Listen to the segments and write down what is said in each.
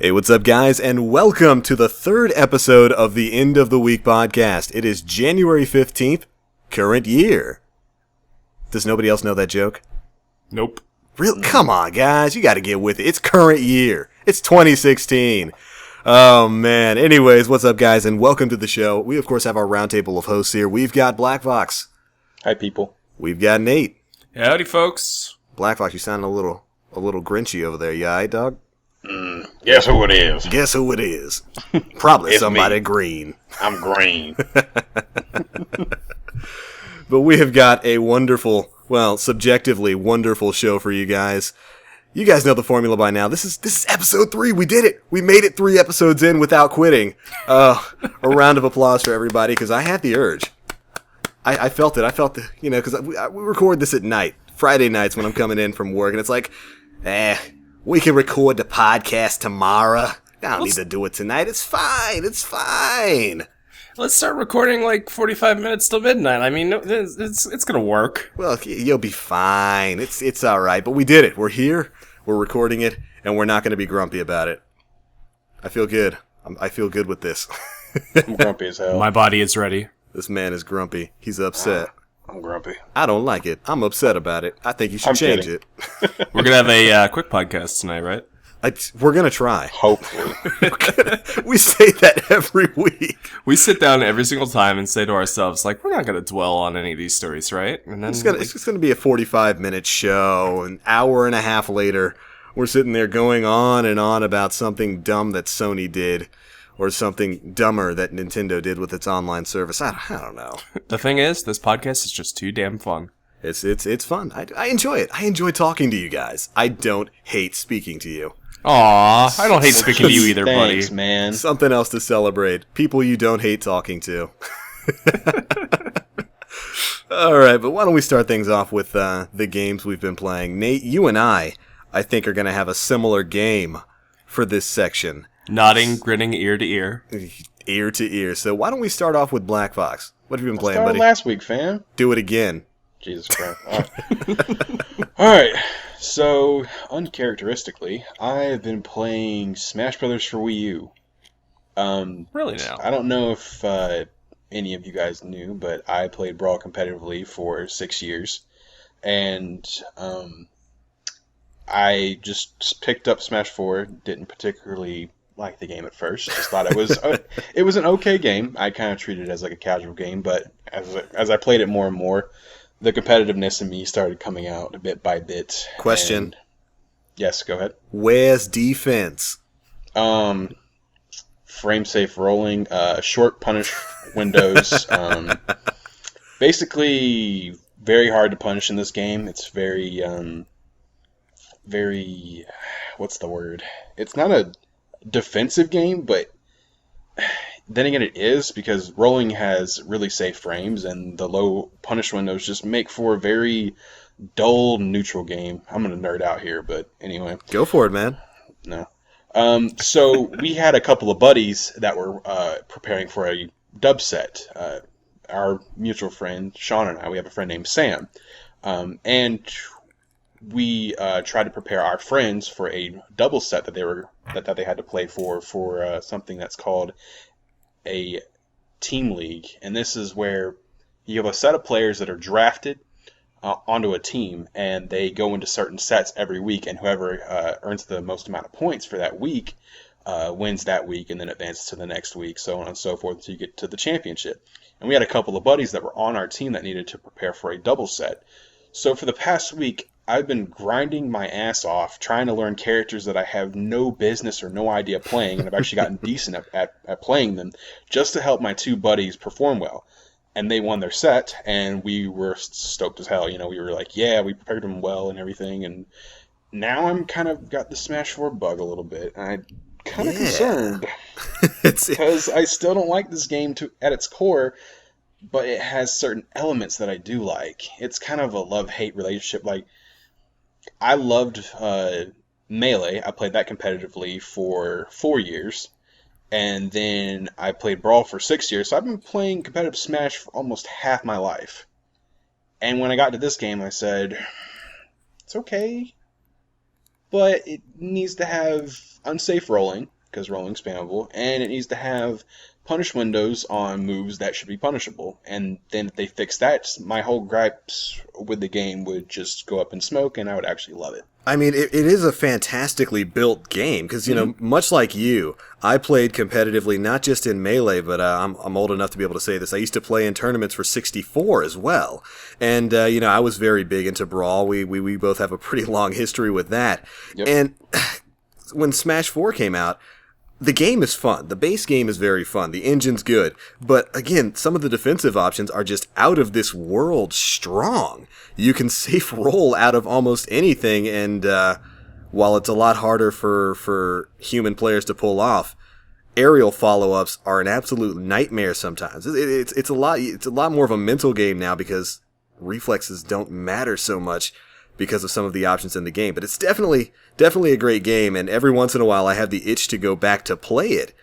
Hey, what's up, guys, and welcome to the third episode of the End of the Week podcast. It is January 15th, current year. Does nobody else know that joke? Nope. Really? Come on, guys, you gotta get with it. It's current year. It's 2016. Oh, man. Anyways, what's up, guys, and welcome to the show. We, of course, have our roundtable of hosts here. We've got Black Fox. Hi, people. We've got Nate. Howdy, folks. Black Fox, you sound a little grinchy over there. You all right, dog? Guess who it is? Guess who it is? Probably It's somebody me. green. I'm green. But we have got a wonderful, well, subjectively wonderful show for you guys. You guys know the formula by now. This is episode 3. We did it. We made it 3 episodes in without quitting. A round of applause for everybody, because I had the urge. I felt it. I felt the, because we record this at night, Friday nights when I'm coming in from work, and it's like, we can record the podcast tomorrow. I don't need to do it tonight. It's fine. It's fine. Let's start recording like 45 minutes till midnight. I mean, it's gonna work. Well, you'll be fine. It's all right. But we did it. We're here. We're recording it, and we're not going to be grumpy about it. I feel good. I feel good with this. I'm grumpy as hell. My body is ready. This man is grumpy. He's upset. I'm grumpy. I don't like it. I'm upset about it. I think you should I'm change kidding. it. We're gonna have a quick podcast tonight, right? We're going to try. Hopefully. We say that every week. We sit down every single time and say to ourselves, like, we're not gonna dwell on any of these stories, right? And then It's just going to be a 45-minute show. An hour and a half later, we're sitting there going on and on about something dumb that Sony did, or something dumber that Nintendo did with its online service. I don't know. the thing is, this podcast is just too damn fun. It's fun. I enjoy it. I enjoy talking to you guys. I don't hate speaking to you. Aw, I don't hate speaking to you either, Thanks, buddy. man. Something else to celebrate. People you don't hate talking to. All right, but why don't we start things off with the games we've been playing. Nate, you and I think, are going to have a similar game for this section. Nodding, grinning ear to ear. Ear to ear. So why don't we start off with Black Fox? What have you been playing, Started buddy? last week, fam. Do it again. Jesus Christ. Alright. So, uncharacteristically, I have been playing Smash Brothers for Wii U. Really now? I don't know if any of you guys knew, but I played Brawl competitively for 6 years. And I just picked up Smash 4, didn't particularly like the game at first. Just thought it was an okay game. I kind of treated it as like a casual game, but as I played it more and more, the competitiveness in me started coming out bit by bit. Question. And yes, go ahead. Where's defense? Frame safe rolling, short punish windows. Basically, very hard to punish in this game. It's very, what's the word? It's not a defensive game, but then again it is, because rolling has really safe frames, and the low punish windows just make for a very dull, neutral game. I'm going to nerd out here, but anyway. Go for it, man. No. So we had a couple of buddies that were preparing for a dub set. Our mutual friend, Sean, and I, we have a friend named Sam. And we tried to prepare our friends for a double set that they had to play for something that's called a team league. And this is where you have a set of players that are drafted onto a team, and they go into certain sets every week, and whoever earns the most amount of points for that week wins that week, and then advances to the next week, so on and so forth, until you get to the championship. And we had a couple of buddies that were on our team that needed to prepare for a double set. So for the past week, I've been grinding my ass off trying to learn characters that I have no business or no idea playing, and I've actually gotten decent at playing them, just to help my two buddies perform well. And they won their set, and we were stoked as hell. We were like, yeah, we prepared them well and everything. And now I'm kind of got the Smash 4 bug a little bit. I'm kind of concerned because I still don't like this game at its core, but it has certain elements that I do like. It's kind of a love-hate relationship. Like, I loved Melee. I played that competitively for 4 years. And then I played Brawl for 6 years. So I've been playing competitive Smash for almost half my life. And when I got to this game, I said, it's okay. but it needs to have unsafe rolling, because rolling's spammable, and it needs to have punish windows on moves that should be punishable. And then if they fix that, my whole gripes with the game would just go up in smoke, and I would actually love it. I mean, it is a fantastically built game because, you know, much like you, I played competitively not just in Melee, but I'm old enough to be able to say this. I used to play in tournaments for 64 as well. And, you know, I was very big into Brawl. We both have a pretty long history with that. Yep. And when Smash 4 came out, the game is fun. The base game is very fun. The engine's good. But again, some of the defensive options are just out of this world strong. You can safe roll out of almost anything, and while it's a lot harder for human players to pull off, aerial follow-ups are an absolute nightmare sometimes. It's a lot more of a mental game now because reflexes don't matter so much because of some of the options in the game. But it's definitely a great game, and every once in a while I have the itch to go back to play it.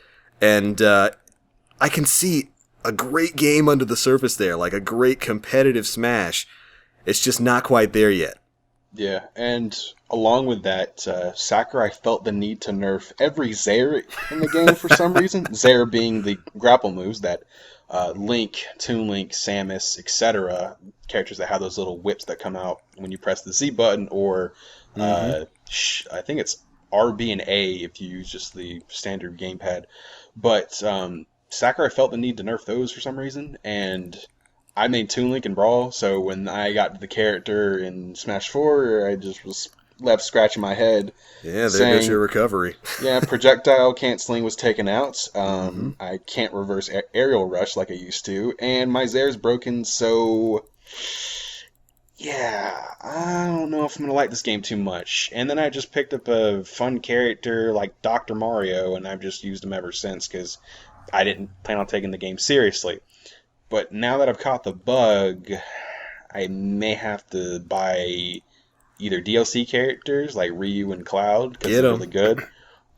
And I can see a great game under the surface there, like a great competitive Smash. It's just not quite there yet. Yeah, and along with that, Sakurai felt the need to nerf every Zair in the game for some reason. Zair being the grapple moves that Link, Toon Link, Samus, etc., characters that have those little whips that come out when you press the Z button, or I think it's RB and A if you use just the standard gamepad. But Sakurai felt the need to nerf those for some reason, and I made Toon Link in Brawl, so when I got the character in Smash 4, I just was left scratching my head. Yeah, there goes your recovery. Yeah, projectile canceling was taken out. I can't reverse aerial rush like I used to, and my Zair's broken, so yeah, I don't know if I'm going to like this game too much. And then I just picked up a fun character like Dr. Mario, and I've just used him ever since because I didn't plan on taking the game seriously. But now that I've caught the bug, I may have to buy either DLC characters like Ryu and Cloud because they're really good,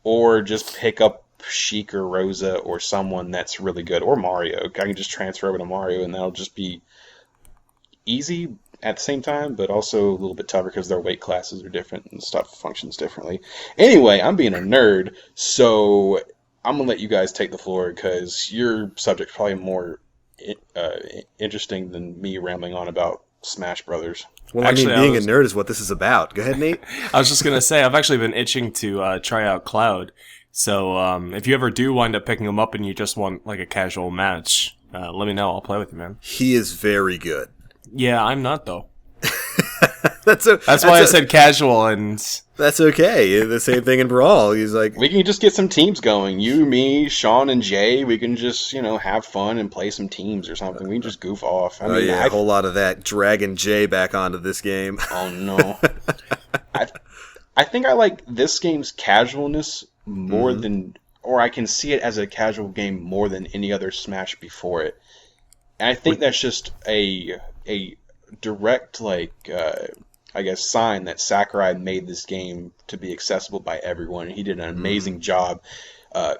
or just pick up Sheik or Rosa or someone that's really good, or Mario. I can just transfer over to Mario and that'll just be easy at the same time, but also a little bit tougher because their weight classes are different and stuff functions differently. Anyway, I'm being a nerd, so I'm going to let you guys take the floor because your subject's probably more interesting than me rambling on about Smash Brothers. Well, actually, being a nerd is what this is about. Go ahead, Nate. I was just going to say, I've actually been itching to try out Cloud. So if you ever do wind up picking him up and you just want like a casual match, let me know. I'll play with you, man. He is very good. Yeah, I'm not, though. That's why I said casual, and that's okay. The same thing in Brawl. He's like, we can just get some teams going. You, me, Sean, and Jay. We can just have fun and play some teams or something. We can just goof off. I mean, a whole lot of that. Dragging Jay back onto this game. Oh no. I think I like this game's casualness more than, or I can see it as a casual game more than any other Smash before it. And I think that's just a direct, I guess, sign that Sakurai made this game to be accessible by everyone. He did an amazing job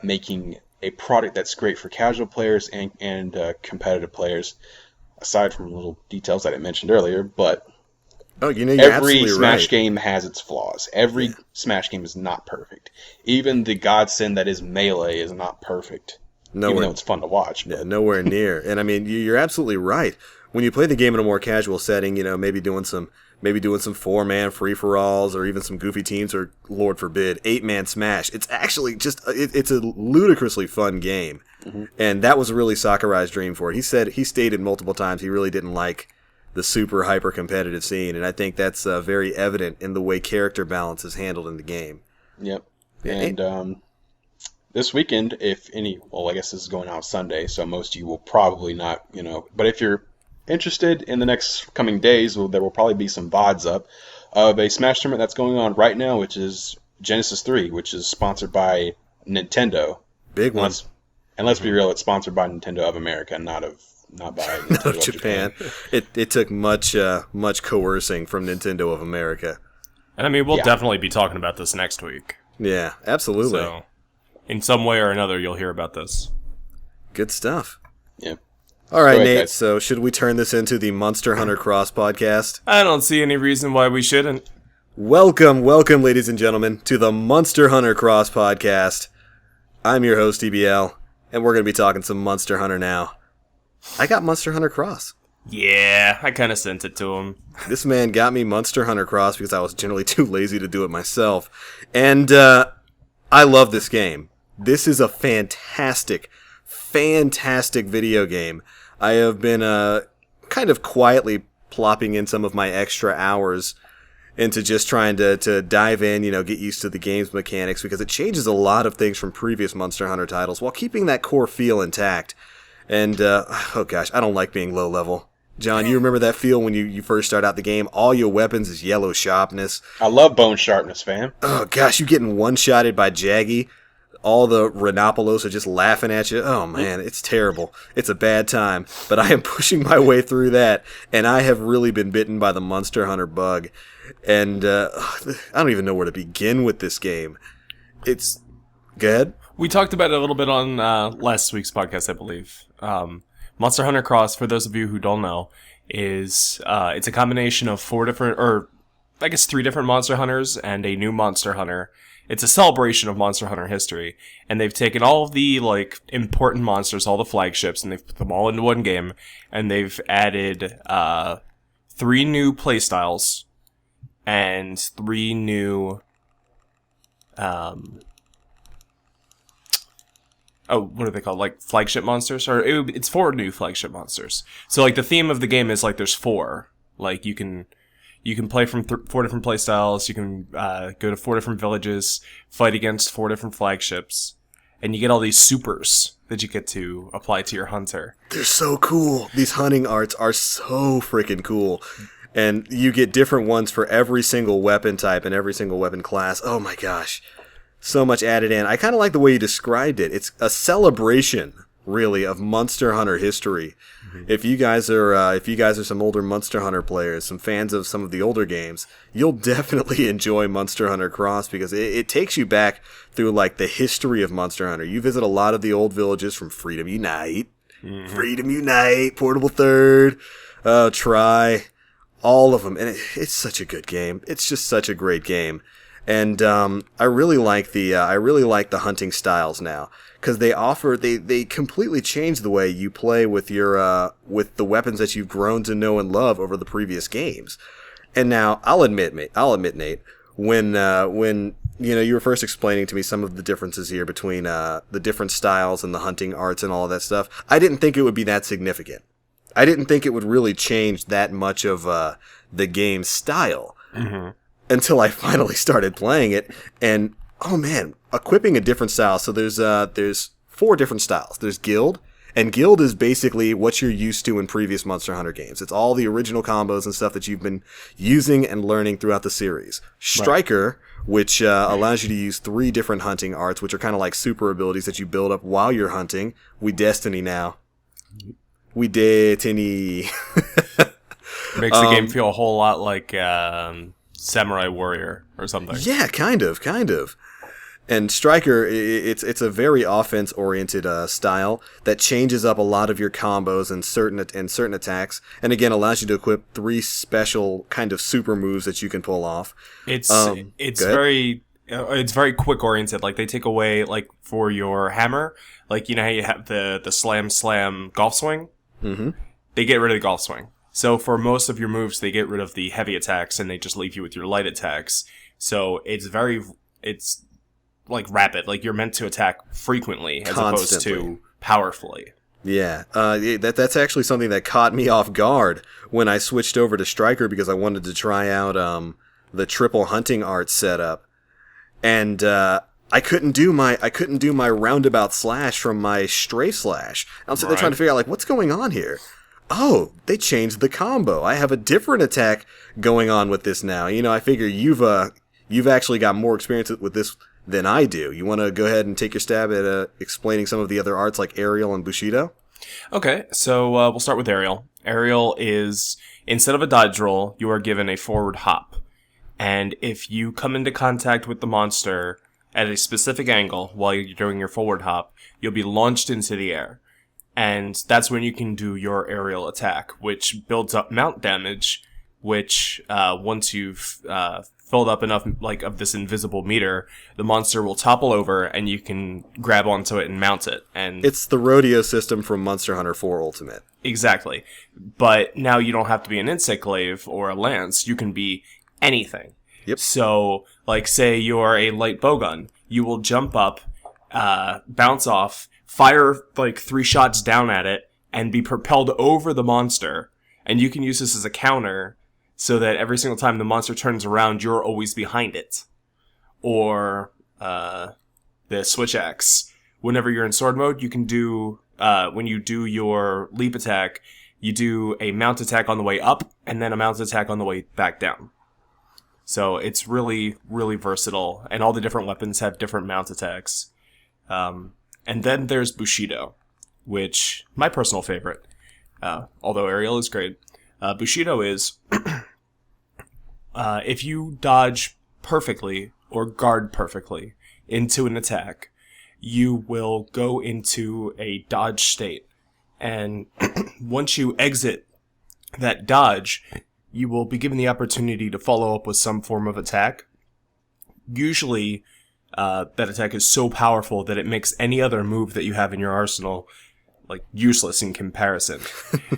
making a product that's great for casual players and competitive players, aside from little details that I mentioned earlier. But every Smash game has its flaws. Every Smash game is not perfect. Even the godsend that is Melee is not perfect. Even though it's fun to watch. Yeah, nowhere near. And I mean, you're absolutely right. When you play the game in a more casual setting, maybe doing some 4-man free-for-alls or even some goofy teams, or Lord forbid, 8-man Smash. It's actually just it's a ludicrously fun game. And that was really Sakurai's dream for it. He stated multiple times he really didn't like the super hyper competitive scene, and I think that's very evident in the way character balance is handled in the game. Yep. And this weekend, if any, well, I guess this is going out Sunday, so most of you will probably not, but if you're interested in the next coming days, there will probably be some VODs up of a Smash tournament that's going on right now, which is Genesis 3, which is sponsored by Nintendo. Big one. And let's be real, it's sponsored by Nintendo of America, not by Nintendo of Japan. It took much coercing from Nintendo of America. And I mean, we'll definitely be talking about this next week. Yeah, absolutely. So, in some way or another, you'll hear about this. Good stuff. Yeah. All right, Nate, so should we turn this into the Monster Hunter Cross podcast? I don't see any reason why we shouldn't. Welcome, ladies and gentlemen, to the Monster Hunter Cross Podcast. I'm your host, EBL, and we're going to be talking some Monster Hunter now. I got Monster Hunter Cross. Yeah, I kind of sent it to him. This man got me Monster Hunter Cross because I was generally too lazy to do it myself. And I love this game. This is a fantastic video game. I have been kind of quietly plopping in some of my extra hours into just trying to dive in, get used to the game's mechanics, because it changes a lot of things from previous Monster Hunter titles while keeping that core feel intact. And, oh gosh, I don't like being low level. John, you remember that feel when you first start out the game? All your weapons is yellow sharpness. I love bone sharpness, fam. Oh gosh, you getting one-shotted by Jaggy. All the Rhinopolos are just laughing at you. Oh man, it's terrible. It's a bad time. But I am pushing my way through that, and I have really been bitten by the Monster Hunter bug. And I don't even know where to begin with this game. It's... Go ahead. We talked about it a little bit on last week's podcast, I believe. Monster Hunter Cross, for those of you who don't know, is it's a combination of three different Monster Hunters and a new Monster Hunter. It's a celebration of Monster Hunter history, and they've taken all of the important monsters, all the flagships, and they've put them all into one game, and they've added 3 new playstyles and 3 new what are they called? Flagship monsters? Or it's 4 new flagship monsters. So, the theme of the game is, there's 4. You can play from 4 different playstyles. You can go to 4 different villages, fight against 4 different flagships, and you get all these supers that you get to apply to your hunter. They're so cool. These hunting arts are so freaking cool. And you get different ones for every single weapon type and every single weapon class. Oh my gosh. So much added in. I kind of like the way you described it. It's a celebration, really, of Monster Hunter history. Mm-hmm. If you guys are some older Monster Hunter players, some fans of some of the older games, you'll definitely enjoy Monster Hunter Cross, because it takes you back through the history of Monster Hunter. You visit a lot of the old villages from Freedom Unite, Portable Third, Try, all of them, and it's such a good game. It's just such a great game. And I really like the hunting styles now, because they completely change the way you play with your with the weapons that you've grown to know and love over the previous games. And now I'll admit, Nate, when you were first explaining to me some of the differences here between the different styles and the hunting arts and all of that stuff, I didn't think it would be that significant. I didn't think it would really change that much of the game's style. Mm-hmm. Until I finally started playing it, and oh man, equipping a different style. So there's 4 different styles. There's Guild, and Guild is basically what you're used to in previous Monster Hunter games. It's all the original combos and stuff that you've been using and learning throughout the series. Striker, which allows you to use 3 different hunting arts, which are kind of like super abilities that you build up while you're hunting. We Destiny now. We Destiny. Makes the game feel a whole lot like Samurai Warrior or something. Yeah, kind of. And Striker, it's a very offense-oriented style that changes up a lot of your combos and certain attacks, and again allows you to equip 3 special kind of super moves that you can pull off. It's very quick-oriented. They take away for your hammer, how you have the slam golf swing. Mm-hmm. They get rid of the golf swing. So for most of your moves, they get rid of the heavy attacks and they just leave you with your light attacks. So it's rapid. You're meant to attack frequently as opposed to powerfully. Yeah, that's actually something that caught me off guard when I switched over to Striker, because I wanted to try out the triple hunting art setup, and I couldn't do my roundabout slash from my strafe slash. I was sitting there trying to figure out what's going on here. Oh, they changed the combo. I have a different attack going on with this now. I figure you've actually got more experience with this than I do. You want to go ahead and take your stab at explaining some of the other arts like Aerial and Bushido? Okay, so we'll start with Aerial. Aerial is, instead of a dodge roll, you are given a forward hop. And if you come into contact with the monster at a specific angle while you're doing your forward hop, you'll be launched into the air. And that's when you can do your aerial attack, which builds up mount damage, which once you've filled up enough like of this invisible meter, the monster will topple over and you can grab onto it and mount it. And It's the rodeo system from Monster Hunter 4 Ultimate. exactly. But now you don't have to be an insect glaive or a lance. You can be anything. Yep. So, like, say you're a light bowgun, you will jump up, bounce off, fire like 3 shots down at it, and be propelled over the monster. And you can use this as a counter so that every single time the monster turns around, you're always behind it. Or the switch axe. Whenever you're in sword mode, you can do, when you do your leap attack, you do a mount attack on the way up, and then a mount attack on the way back down. So it's really, really versatile, and all the different weapons have different mount attacks. And then there's Bushido, which, my personal favorite, although Ariel is great. Bushido is, if you dodge perfectly, or guard perfectly, into an attack, you will go into a dodge state. And once you exit that dodge, you will be given the opportunity to follow up with some form of attack. Usually, that attack is so powerful that it makes any other move that you have in your arsenal, like, useless in comparison.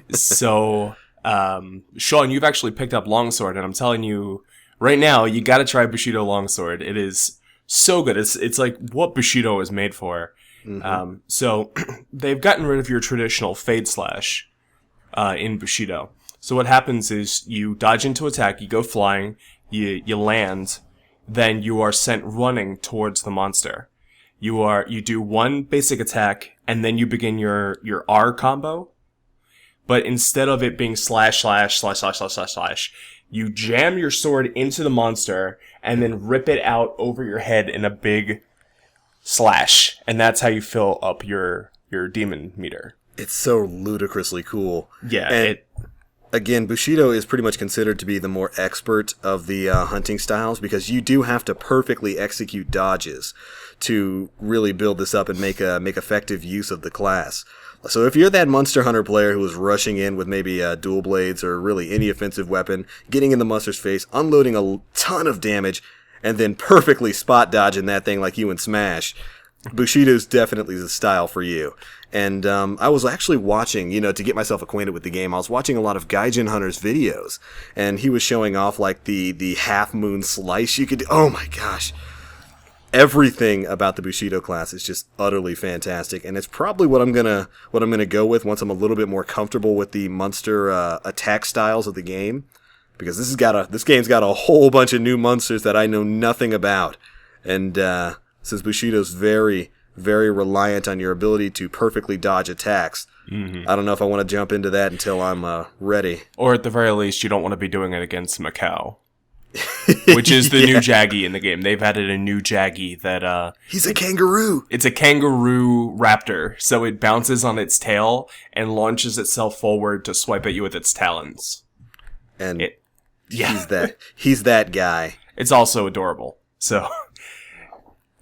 So, Sean, you've actually picked up Longsword, and I'm telling you, right now, you gotta try Bushido Longsword. It is so good. It's like what Bushido is made for. Mm-hmm. So, they've gotten rid of your traditional Fade Slash, in Bushido. So what happens is you dodge into attack, you go flying, you land, then you are sent running towards the monster. You do one basic attack, and then you begin your R combo. But instead of it being slash, you jam your sword into the monster, and then rip it out over your head in a big slash. And that's how you fill up your demon meter. It's so ludicrously cool. Yeah, and again, Bushido is pretty much considered to be the more expert of the hunting styles, because you do have to perfectly execute dodges to really build this up and make effective use of the class. So if you're that Monster Hunter player who is rushing in with maybe dual blades or really any offensive weapon, getting in the monster's face, unloading a ton of damage, and then perfectly spot dodging that thing like you in Smash, Bushido's definitely the style for you. And I was actually watching, to get myself acquainted with the game, I was watching a lot of Gaijin Hunter's videos, and he was showing off like the half moon slice you could do. Oh my gosh. Everything about the Bushido class is just utterly fantastic, and it's probably what I'm gonna go with once I'm a little bit more comfortable with the monster attack styles of the game, because this game's got a whole bunch of new monsters that I know nothing about, and since Bushido's very, very reliant on your ability to perfectly dodge attacks, I don't know if I want to jump into that until I'm ready. Or at the very least, you don't want to be doing it against Macau. Which is the new Jaggy in the game. They've added a new Jaggy that, he's a kangaroo! It's a kangaroo raptor, so it bounces on its tail and launches itself forward to swipe at you with its talons. And he's that guy. It's also adorable, so...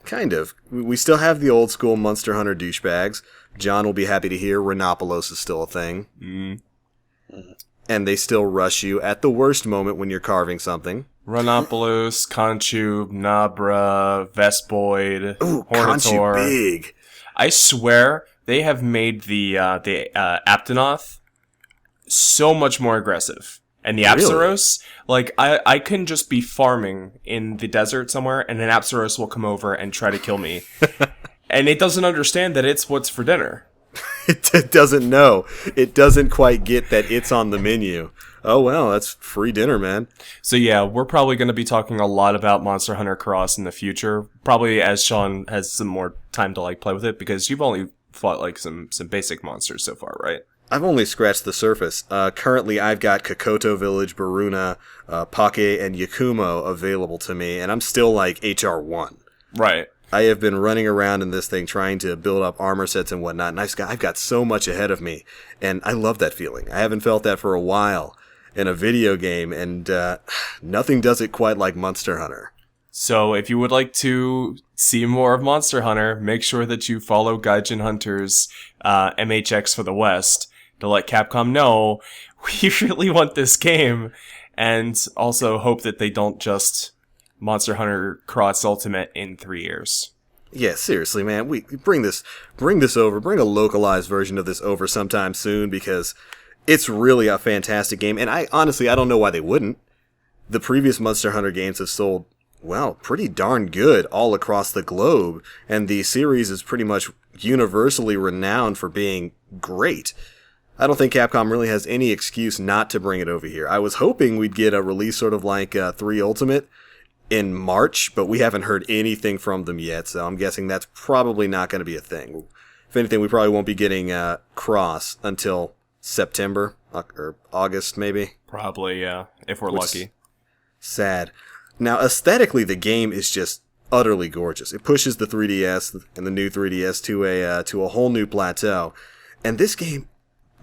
Kind of. We still have the old school Monster Hunter douchebags. John will be happy to hear Rhinopolos is still a thing. And they still rush you at the worst moment when you're carving something. Rhinopolos, Conchu, Nabra, Vespoid, Ooh, Hornator. Conchu big. I swear they have made the Aptonoth so much more aggressive. And the Apsaros, like, I can just be farming in the desert somewhere, and an Apsaros will come over and try to kill me. And it doesn't understand that it's what's for dinner. It doesn't know. It doesn't quite get that it's on the menu. Oh, well, that's free dinner, man. So yeah, we're probably going to be talking a lot about Monster Hunter Cross in the future. Probably as Sean has some more time to, like, play with it, because you've only fought, like, some basic monsters so far, right? I've only scratched the surface. Currently, I've got Kokoto Village, Baruna, Pake, and Yakumo available to me, and I'm still like HR1. Right. I have been running around in this thing trying to build up armor sets and whatnot, and I've got so much ahead of me, and I love that feeling. I haven't felt that for a while in a video game, and nothing does it quite like Monster Hunter. So if you would like to see more of Monster Hunter, make sure that you follow Gaijin Hunter's MHX for the West to let Capcom know we really want this game, and also hope that they don't just Monster Hunter Cross Ultimate in 3 years. Yeah, seriously, man. We bring this over. Bring a localized version of this over sometime soon, because it's really a fantastic game. And I don't know why they wouldn't. The previous Monster Hunter games have sold, well, pretty darn good all across the globe, and the series is pretty much universally renowned for being great. I don't think Capcom really has any excuse not to bring it over here. I was hoping we'd get a release sort of like 3 Ultimate in March, but we haven't heard anything from them yet, so I'm guessing that's probably not going to be a thing. If anything, we probably won't be getting Cross until September or August, maybe. Probably, yeah, if we're lucky. Sad. Now, aesthetically, the game is just utterly gorgeous. It pushes the 3DS and the new 3DS to a whole new plateau. And this game,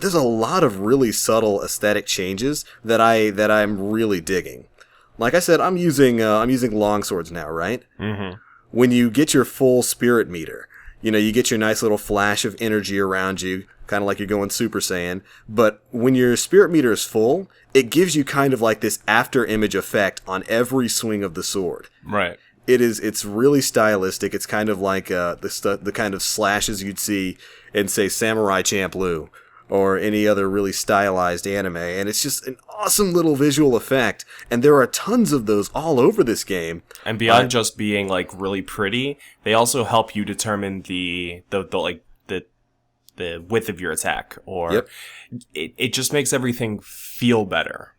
there's a lot of really subtle aesthetic changes that I'm really digging. Like I said, I'm using longswords now, right? Mm-hmm. When you get your full spirit meter, you get your nice little flash of energy around you, kind of like you're going Super Saiyan. But when your spirit meter is full, it gives you kind of like this after image effect on every swing of the sword. Right. It's really stylistic. It's kind of like the kind of slashes you'd see in, say, Samurai Champloo or any other really stylized anime, and it's just an awesome little visual effect, and there are tons of those all over this game. And beyond just being like really pretty, they also help you determine the width of your attack, or Yep. it just makes everything feel better.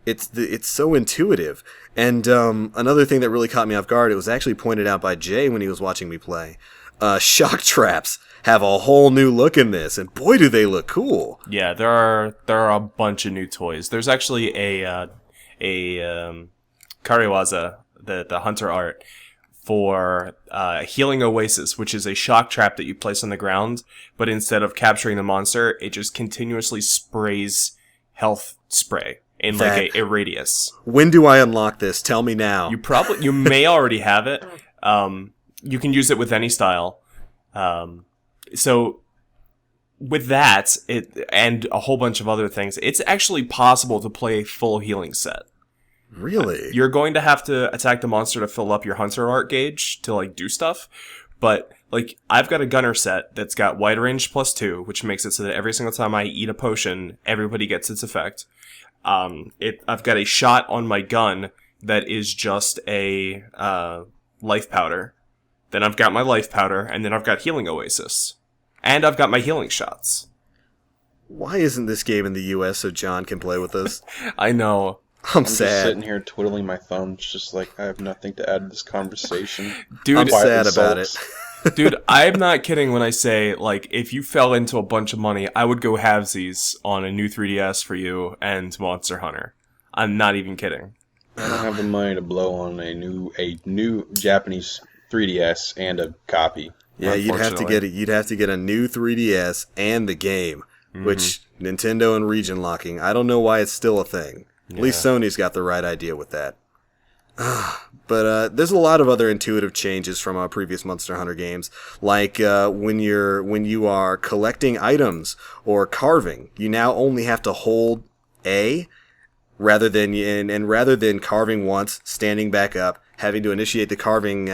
It's so intuitive. And another thing that really caught me off guard, it was actually pointed out by Jay when he was watching me play. Shock traps have a whole new look in this, and boy, do they look cool. Yeah, there are a bunch of new toys. There's actually a Kariwaza, the hunter art, for Healing Oasis, which is a shock trap that you place on the ground, but instead of capturing the monster, it just continuously sprays health spray in like a radius. When do I unlock this? Tell me now. You may already have it. You can use it with any style. So with that, and a whole bunch of other things, it's actually possible to play a full healing set. Really? You're going to have to attack the monster to fill up your hunter art gauge to like do stuff. But like I've got a gunner set that's got wide range +2, which makes it so that every single time I eat a potion, everybody gets its effect. I've got a shot on my gun that is just a life powder. Then I've got my life powder, and then I've got Healing Oasis. And I've got my healing shots. Why isn't this game in the US so John can play with us? I know. I'm just sad. sitting here twiddling my thumbs, just like I have nothing to add to this conversation. Dude, I'm sad about it. Dude, I'm not kidding when I say, like, if you fell into a bunch of money, I would go halvesies on a new 3DS for you and Monster Hunter. I'm not even kidding. I don't have the money to blow on a new Japanese 3DS and a copy. Yeah, you'd have to get a new 3DS and the game, which Nintendo and region locking. I don't know why it's still a thing. At least Sony's got the right idea with that. But there's a lot of other intuitive changes from our previous Monster Hunter games, like when you are collecting items or carving, you now only have to hold A rather than carving once, standing back up, having to initiate the carving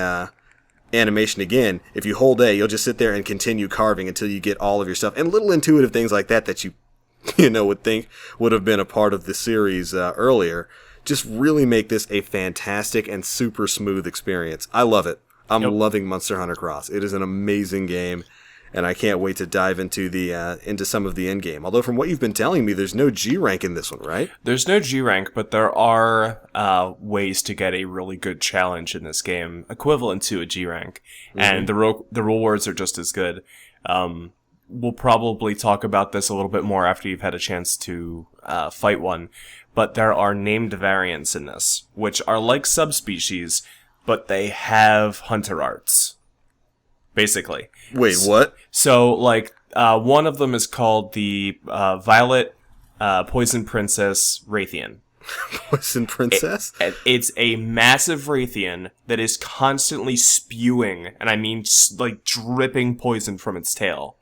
animation again. If you hold A, you'll just sit there and continue carving until you get all of your stuff. And little intuitive things like that you would think would have been a part of the series earlier, just really make this a fantastic and super smooth experience. I love it. I'm loving Monster Hunter Cross. It is an amazing game, and I can't wait to dive into some of the end game. Although from what you've been telling me, there's no G rank in this one, right? There's no G rank, but there are ways to get a really good challenge in this game, equivalent to a G rank, and the rewards are just as good. We'll probably talk about this a little bit more after you've had a chance to fight one, but there are named variants in this, which are like subspecies, but they have hunter arts, basically. Wait, what? So, like, one of them is called the Violet Poison Princess Raytheon. Poison Princess? It's a massive Raytheon that is constantly spewing, and I mean, like, dripping poison from its tail.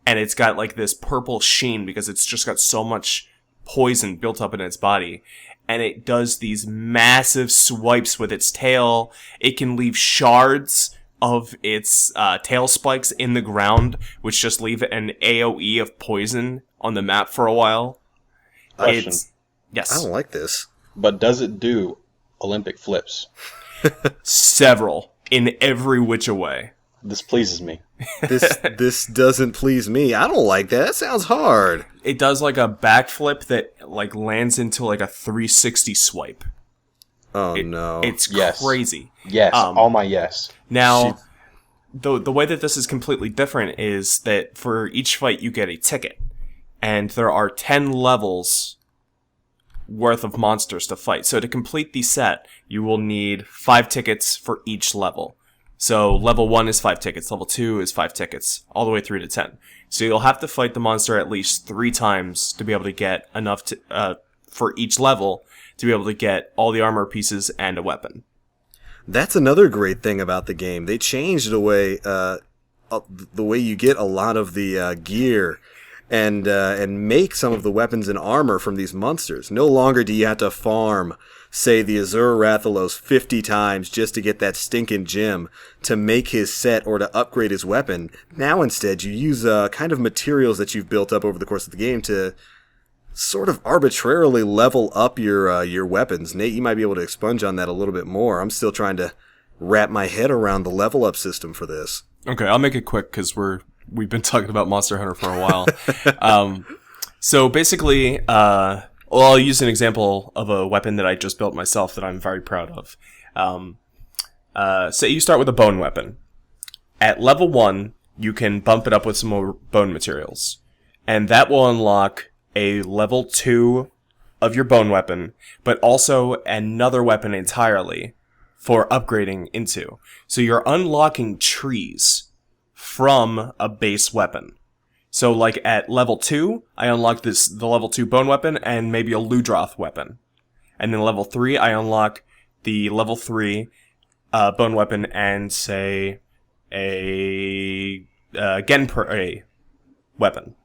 And it's got, like, this purple sheen because it's just got so much poison built up in its body. and it does these massive swipes with its tail. It can leave shards of its tail spikes in the ground, which just leave an AoE of poison on the map for a while. Question. Yes. I don't like this. But does it do Olympic flips? Several in every which way. This pleases me. This doesn't please me. I don't like that. That sounds hard. It does like a backflip that like lands into like a 360 swipe. Oh no. It's Yes. crazy. Yes, all my yes. Now, the way that this is completely different is that for each fight you get a ticket, and there are 10 levels worth of monsters to fight. So to complete the set, you will need 5 tickets for each level. So level 1 is 5 tickets, level 2 is 5 tickets, all the way through to 10. So you'll have to fight the monster at least 3 times to be able to get enough for each level to be able to get all the armor pieces and a weapon. That's another great thing about the game. They changed the way you get a lot of the gear and make some of the weapons and armor from these monsters. No longer do you have to farm, say, the Azura Rathalos 50 times just to get that stinking gem to make his set or to upgrade his weapon. Now instead you use kind of materials that you've built up over the course of the game to sort of arbitrarily level up your weapons. Nate, you might be able to expunge on that a little bit more. I'm still trying to wrap my head around the level up system for this. Okay, I'll make it quick because we've been talking about Monster Hunter for a while. So basically, I'll use an example of a weapon that I just built myself that I'm very proud of. Say you start with a bone weapon. At level 1, you can bump it up with some more bone materials, and that will unlock a level 2 of your bone weapon, but also another weapon entirely for upgrading into. So you're unlocking trees from a base weapon. So like at level 2, I unlock the level 2 bone weapon and maybe a Ludroth weapon. And then level 3, I unlock the level 3 bone weapon and say a Genpei weapon.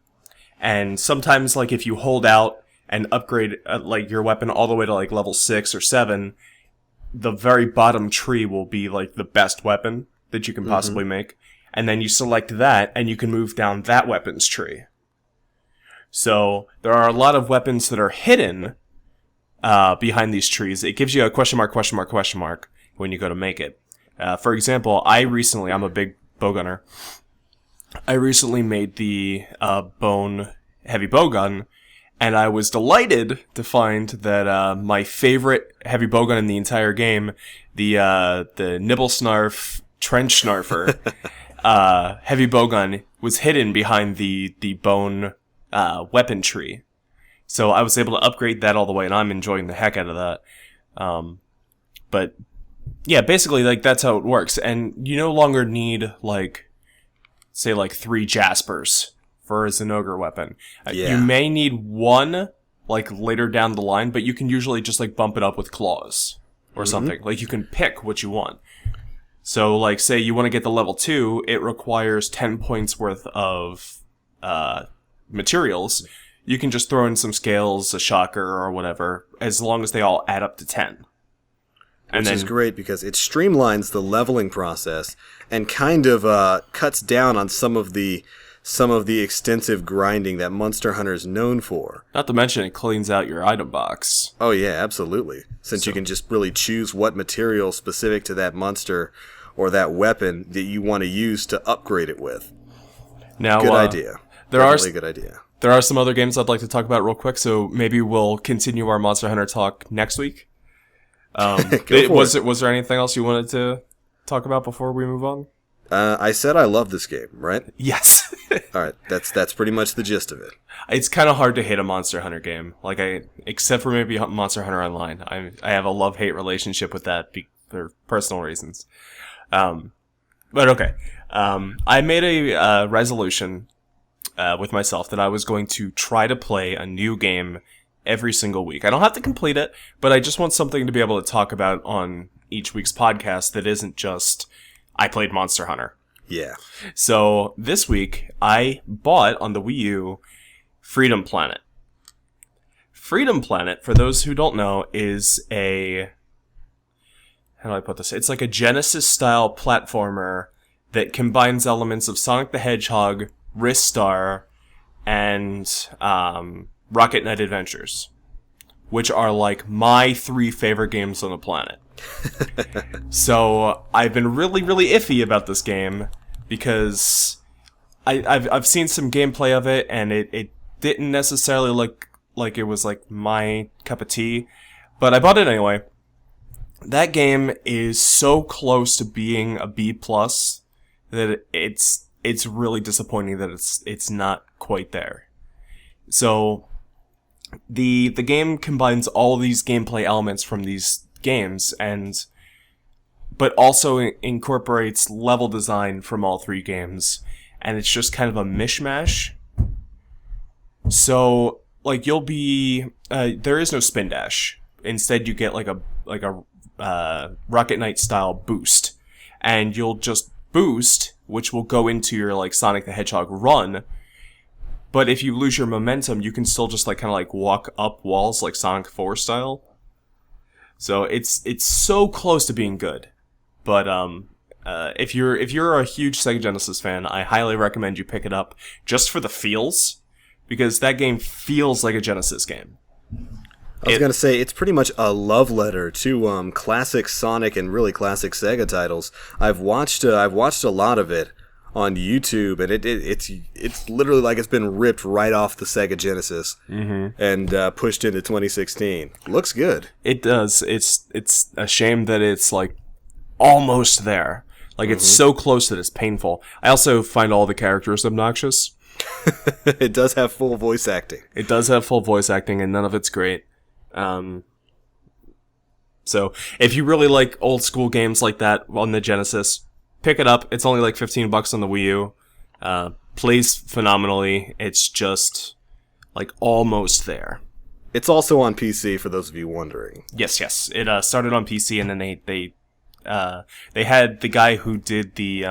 And sometimes, like, if you hold out and upgrade, like, your weapon all the way to, like, level 6 or 7, the very bottom tree will be, like, the best weapon that you can possibly make. And then you select that, and you can move down that weapon's tree. So, there are a lot of weapons that are hidden behind these trees. It gives you a question mark when you go to make it. For example, I'm a big bowgunner. I recently made the bone heavy bowgun, and I was delighted to find that my favorite heavy bowgun in the entire game, the Nibblesnarf Trench Snarfer heavy bowgun, was hidden behind the bone weapon tree. So I was able to upgrade that all the way, and I'm enjoying the heck out of that. But yeah, basically, like, that's how it works, and you no longer need, like, say, like, 3 Jaspers for a Zinogre weapon. You may need 1, like, later down the line, but you can usually just, like, bump it up with claws or something. Like, you can pick what you want. So, like, say you want to get the level 2, it requires 10 points worth of materials. You can just throw in some scales, a shocker, or whatever, as long as they all add up to 10. Which is great because it streamlines the leveling process and kind of cuts down on some of the extensive grinding that Monster Hunter is known for. Not to mention it cleans out your item box. Oh yeah, absolutely. Since you can just really choose what material specific to that monster or that weapon that you want to use to upgrade it with. Now, good idea. Definitely a good idea. There are some other games I'd like to talk about real quick, so maybe we'll continue our Monster Hunter talk next week. Was there anything else you wanted to talk about before we move on? I said I love this game, right? Yes. All right, that's pretty much the gist of it. It's kind of hard to hate a Monster Hunter game. Like, except for maybe Monster Hunter Online. I have a love-hate relationship with that for personal reasons. But okay. I made a resolution with myself that I was going to try to play a new game every single week. I don't have to complete it, but I just want something to be able to talk about on each week's podcast that isn't just, I played Monster Hunter. Yeah. So this week, I bought on the Wii U Freedom Planet. Freedom Planet, for those who don't know, is a... How do I put this? It's like a Genesis-style platformer that combines elements of Sonic the Hedgehog, Ristar, and Rocket Knight Adventures, which are like my 3 favorite games on the planet. So I've been really, really iffy about this game because I've seen some gameplay of it, and it didn't necessarily look like it was like my cup of tea, but I bought it anyway. That game is so close to being a B+ that it's really disappointing that it's not quite there. So the game combines all these gameplay elements from these games, but also incorporates level design from all 3 games, and it's just kind of a mishmash. So like you'll be there is no spin dash. Instead, you get like a Rocket Knight style boost, and you'll just boost, which will go into your like Sonic the Hedgehog run. But if you lose your momentum, you can still just like kind of like walk up walls like Sonic 4 style. So it's so close to being good. But if you're a huge Sega Genesis fan, I highly recommend you pick it up just for the feels, because that game feels like a Genesis game. I was going to say, it's pretty much a love letter to classic Sonic and really classic Sega titles. I've watched a lot of it on YouTube, and it's literally like it's been ripped right off the Sega Genesis and pushed into 2016. Looks good. It does. It's a shame that it's like almost there. Like it's so close that it's painful. I also find all the characters obnoxious. It does have full voice acting. It does have full voice acting, and none of it's great. So if you really like old school games like that on the Genesis, pick it up. It's only like $15 on the Wii U. Plays phenomenally. It's just like almost there. It's also on PC for those of you wondering. Yes. It started on PC, and then they had the guy who did the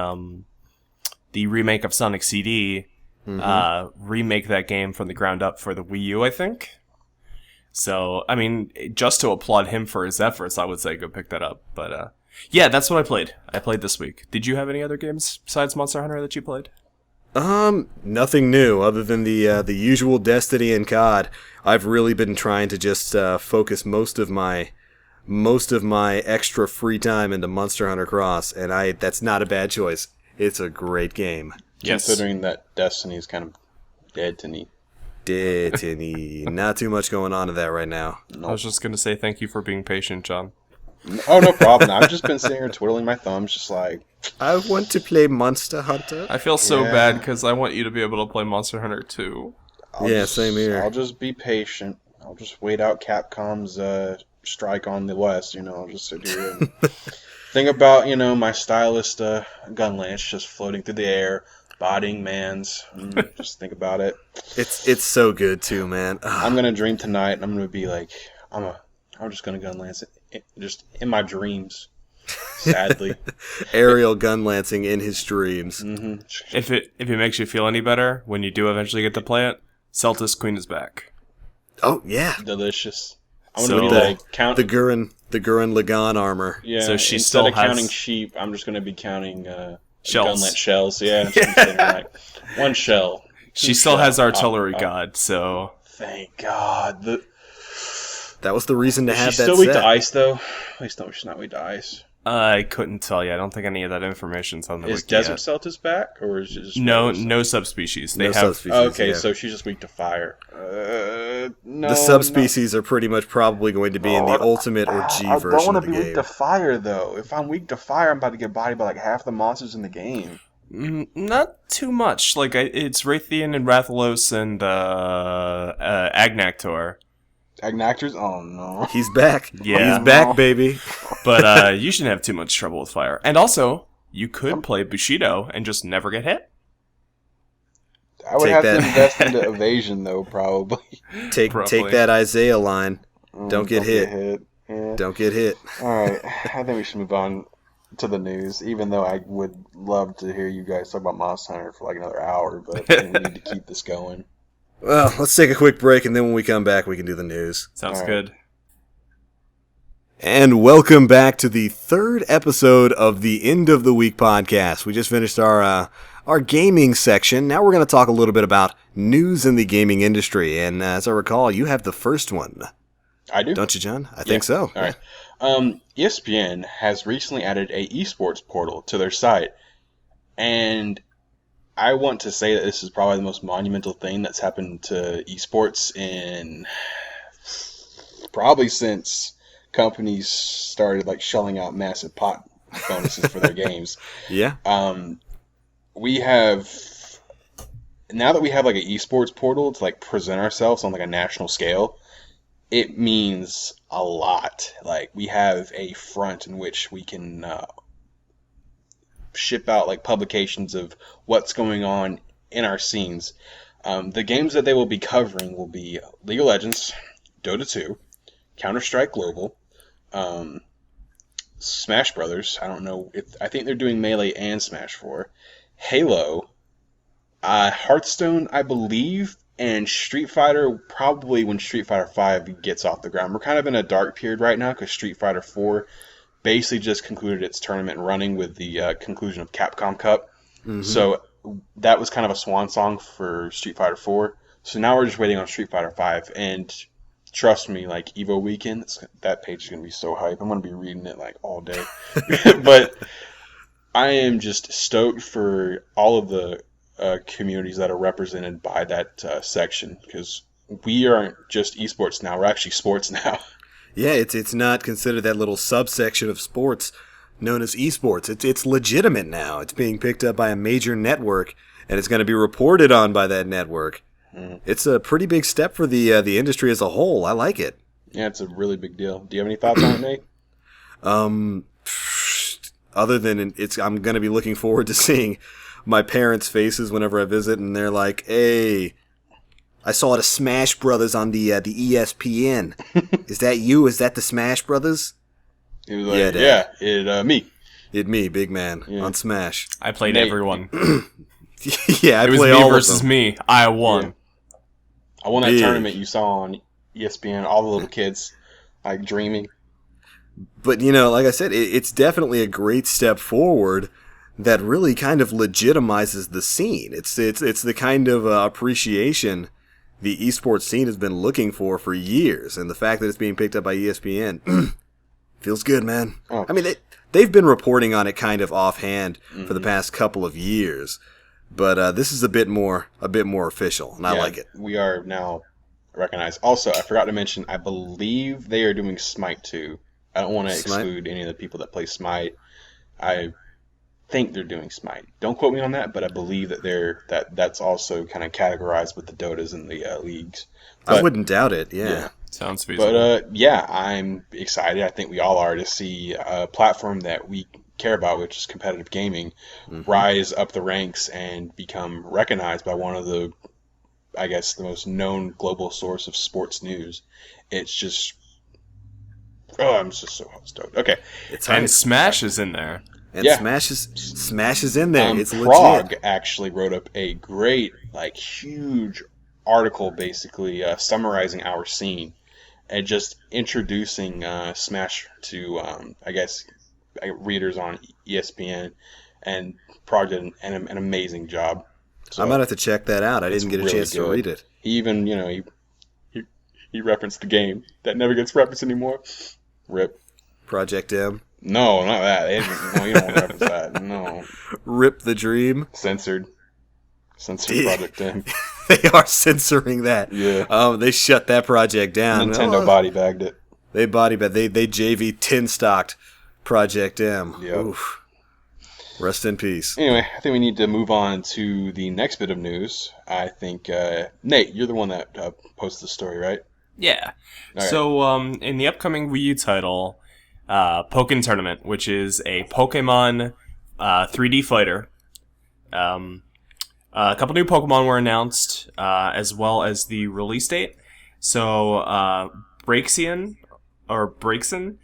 remake of Sonic CD remake that game from the ground up for the Wii U, I think. So, I mean, just to applaud him for his efforts, I would say go pick that up. But, yeah, that's what I played. I played this week. Did you have any other games besides Monster Hunter that you played? Nothing new other than the usual Destiny and COD. I've really been trying to just focus most of my extra free time into Monster Hunter Cross, and that's not a bad choice. It's a great game. Yes. Considering that Destiny is kind of dead to me. Not too much going on to that right now. I was just going to say thank you for being patient, John. Oh, no problem. I've just been sitting here twiddling my thumbs, just like... I want to play Monster Hunter. I feel so bad because I want you to be able to play Monster Hunter 2. Same here. I'll just be patient. I'll just wait out Capcom's strike on the West, I'll just sit here and think about, my stylist gun lance just floating through the air, bodying mans. Just think about it. It's so good too, man. I'm gonna dream tonight, and I'm gonna be like, I'm just gonna gun lance it just in my dreams. Sadly, aerial gun lancing in his dreams. If it makes you feel any better, when you do eventually get to play it, Celtis Queen is back. Oh yeah, delicious. I'm gonna be count the Gurren Lagann armor. Yeah, so she instead still of counting sheep, I'm just gonna be counting shells. Gunlet shells. Yeah, like one shell. She still has Artillery God, so thank God. That was the reason to have that. She's still weak to ice, though. Please tell me she's not weak to ice. I couldn't tell you. I don't think any of that information's on the wiki. Is Desert Celtis back, or is it just no subspecies? They have subspecies, okay, yeah. So she's just weak to fire. No, the subspecies are pretty much probably going to be in the Ultimate or G version of the game. I don't want to be weak to fire, though. If I'm weak to fire, I'm about to get bodied by like half the monsters in the game. Not too much. Like it's Raytheon and Rathalos and Agnactor. Agnactors? Oh no. He's back. Yeah. He's back, baby. But you shouldn't have too much trouble with fire. And also, you could play Bushido and just never get hit. I would have to invest into evasion, though, probably. Take that Isaiah line. Don't get hit. Yeah. Don't get hit. All right. I think we should move on to the news, even though I would love to hear you guys talk about Monster Hunter for like another hour, but we need to keep this going. Well, let's take a quick break, and then when we come back, we can do the news. Sounds All right. good. And welcome back to the third episode of the End of the Week podcast. We just finished our gaming section. Now we're going to talk a little bit about news in the gaming industry. And as I recall, you have the first one. I do. Don't you, John? I think so. All right. ESPN has recently added a esports portal to their site, and I want to say that this is probably the most monumental thing that's happened to esports in probably since companies started like shelling out massive pot bonuses for their games. Yeah. We have now that we have like an esports portal to like present ourselves on like a national scale. It means a lot. Like, we have a front in which we can ship out like publications of what's going on in our scenes. The games that they will be covering will be League of Legends, Dota 2, Counter-Strike Global, Smash Brothers. I don't know I think they're doing Melee and Smash 4, Halo, Hearthstone, I believe, and Street Fighter, probably when Street Fighter V gets off the ground. We're kind of in a dark period right now because Street Fighter 4 basically just concluded its tournament running with the conclusion of Capcom Cup. Mm-hmm. So that was kind of a swan song for Street Fighter 4. So now we're just waiting on Street Fighter 5. And trust me, like EVO Weekend, that page is going to be so hype. I'm going to be reading it like all day. But I am just stoked for all of the communities that are represented by that section, because we aren't just esports now, we're actually sports now. Yeah, it's not considered that little subsection of sports known as esports. It's legitimate now. It's being picked up by a major network, and it's going to be reported on by that network. It's a pretty big step for the industry as a whole. I like it. Yeah, it's a really big deal. Do you have any thoughts on it, Nate? Other than I'm going to be looking forward to seeing my parents' faces whenever I visit, and they're like, "Hey, I saw the Smash Brothers on the ESPN. Is that you? Is that the Smash Brothers?" He was like, "Yeah, me. Me, big man, on Smash." I played Nate. everyone. Yeah, I It was play me all versus of them. me. I won. Yeah. I won that Big. tournament you saw on ESPN. All the little kids like dreaming. But like I said, it's definitely a great step forward that really kind of legitimizes the scene. It's the kind of appreciation the esports scene has been looking for years, and the fact that it's being picked up by ESPN feels good, man. Oh. I mean, they've been reporting on it kind of offhand for the past couple of years, but this is a bit more official, and I like it. We are now recognized. Also, I forgot to mention, I believe they are doing Smite 2. I don't want to exclude any of the people that play Smite. I think they're doing Smite. Don't quote me on that, but I believe that that's also kind of categorized with the Dotas and the leagues. But, I wouldn't doubt it. Yeah. Sounds feasible. But I'm excited. I think we all are to see a platform that we care about, which is competitive gaming, rise up the ranks and become recognized by one of the, I guess, the most known global source of sports news. It's just, I'm just so stoked. Okay. And Smash is in there. And Yeah. Smash is in there. It's Prague legit. actually wrote up a great, like, huge article basically summarizing our scene and just introducing Smash to, I guess, readers on ESPN, and Prague did an amazing job. So I might have to check that out. I didn't get a really chance to good. read it. He even, he referenced the game that never gets referenced anymore. Rip. Project M. No, not that. No, you don't want to reference that. No. Rip the Dream. Censored Yeah. Project M. They are censoring that. Yeah. They shut that project down. Nintendo body bagged it. They body bag. They JV 10 stocked Project M. Yep. Oof. Rest in peace. Anyway, I think we need to move on to the next bit of news. I think, Nate, you're the one that posted the story, right? Yeah. All right. So, in the upcoming Wii U title, Pokken Tournament, which is a Pokemon 3D fighter, a couple new Pokemon were announced, as well as the release date. So, Braixen, Garchomp,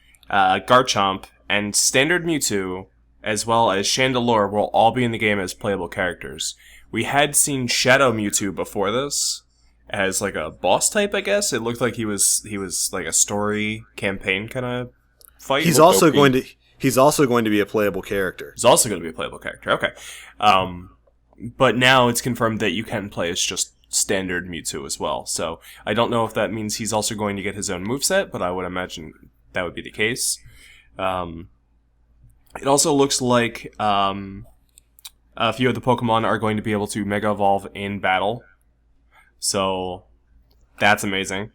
and Standard Mewtwo, as well as Chandelure, will all be in the game as playable characters. We had seen Shadow Mewtwo before this, as like a boss type, I guess. It looked like he was like a story campaign kind of fight. He's also going to be a playable character. He's also going to be a playable character. Okay. But now it's confirmed that you can play as just standard Mewtwo as well. So I don't know if that means he's also going to get his own moveset, but I would imagine that would be the case. It also looks like a few of the Pokemon are going to be able to Mega Evolve in battle. So that's amazing.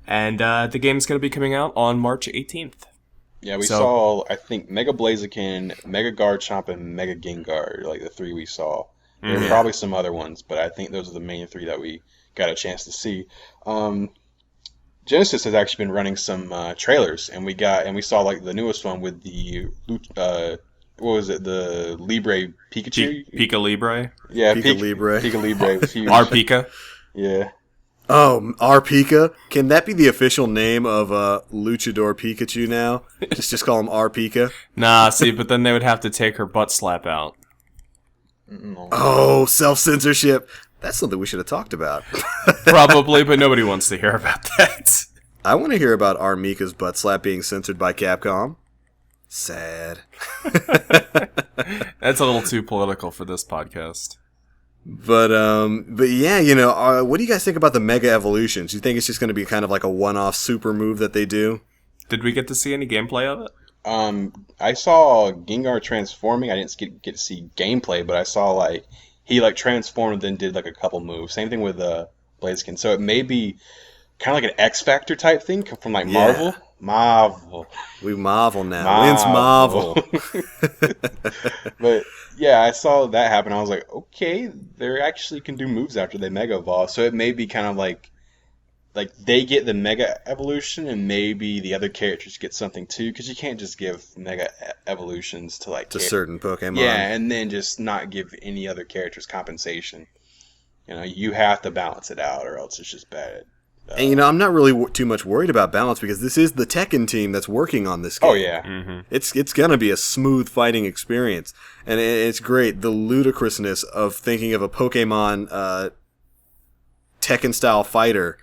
And the game is going to be coming out on March 18th. Yeah, we saw, I think, Mega Blaziken, Mega Garchomp, and Mega Gengar, like the 3 we saw. There were probably some other ones, but I think those are the main 3 that we got a chance to see. Genesis has actually been running some trailers, and we saw like the newest one with the what was it, the Libre Pikachu? Pika Libre? Yeah, Pika Libre. Pika Libre was huge. Our Pika? Yeah. Oh, our Pika? Can that be the official name of Luchador Pikachu now? just call him our Pika? Nah, see, but then they would have to take her butt slap out. No. Oh, self-censorship. That's something we should have talked about. Probably, but nobody wants to hear about that. I want to hear about our Mika's butt slap being censored by Capcom. Sad. That's a little too political for this podcast. But yeah, you know, what do you guys think about the Mega Evolutions? Do you think it's just going to be kind of like a one-off super move that they do? Did we get to see any gameplay of it? I saw Gengar transforming. I didn't get to see gameplay, but I saw like he like transformed and then did like a couple moves. Same thing with Blaziken. So it may be kind of like an X Factor type thing from like Marvel. Marvel. We Marvel now. Wins Marvel. But yeah, I saw that happen. I was like, okay, they actually can do moves after they Mega Evolve. So it may be kind of like they get the Mega Evolution and maybe the other characters get something too, because you can't just give Mega Evolutions to like certain Pokemon. Yeah, and then just not give any other characters compensation. You know, you have to balance it out, or else it's just bad. And, you know, I'm not really too much worried about balance because this is the Tekken team that's working on this game. Oh, yeah. Mm-hmm. It's going to be a smooth fighting experience. And it's great. The ludicrousness of thinking of a Pokemon Tekken-style fighter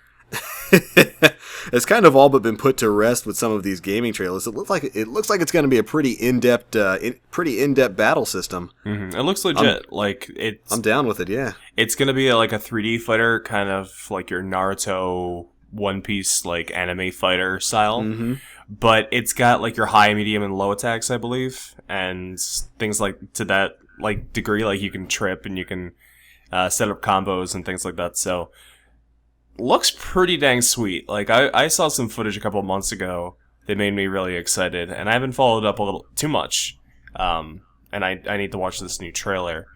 has kind of all but been put to rest with some of these gaming trailers. It looks like it's going to be a pretty in-depth battle system. Mm-hmm. It looks legit. I'm down with it. Yeah, it's going to be like a 3D fighter, kind of like your Naruto One Piece like anime fighter style. Mm-hmm. But it's got like your high, medium, and low attacks, I believe, and things like to that like degree. Like you can trip and you can set up combos and things like that. So. Looks pretty dang sweet. Like, I saw some footage a couple of months ago that made me really excited, and I haven't followed up a little too much. And I need to watch this new trailer.